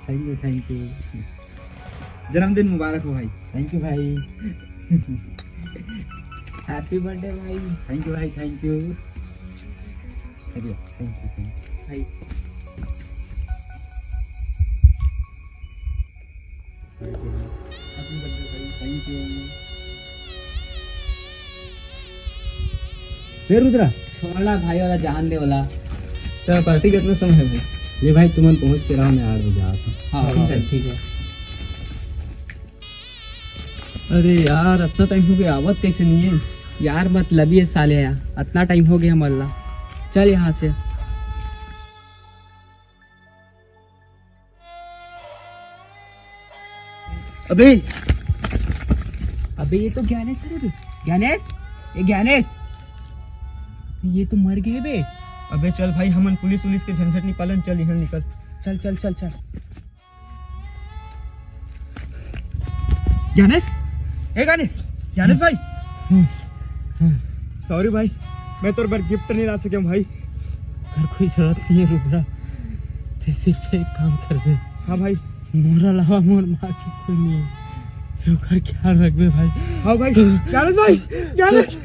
Thank you. जन्मदिन मुबारक हो भाई। थैंक यू भाई। हैप्पी बर्थडे भाई। थैंक यू भाई, थैंक यू। थैंक यू भाई हैप्पी बर्थडे भाई, थैंक यू। फिर रुद्रा छोड़ा भाई वाला जान दे वाला। तेरा पार्टी कितना समय है भाई? ये भाई तुम पहुंच के रहो, मैं 8 बजे आता हूँ। हाँ, ठीक है। अरे यार इतना टाइम हो गया, आवत कैसे नहीं है? यार मतलब ये साले यार, इतना टाइम हो गया मल्ला। चल यहाँ से। अबे अबे ये तो ज्ञानेश है रे। ज्ञानेश, ये ज्ञानेश, ये तो मर गए बे। अबे चल भाई, हमन पुलिस के झंझट नहीं पालन, चल यहाँ निकल। चल चल चल चल। ज्ञानेश, ए ज्ञानेश भाई, सॉरी भाई, मैं तोर बार गिफ्ट नहीं ला सके भाई। घर कोई जरूरत नहीं है रुद्रा, ते सिर्फ एक काम कर दे। हाँ भाई। मोरा अलावा मोर माँ की कोई नहीं है, तो घर ख्याल रख बे भाई। हाँ भाई, ज्ञानेश भाई, ज्ञानेश।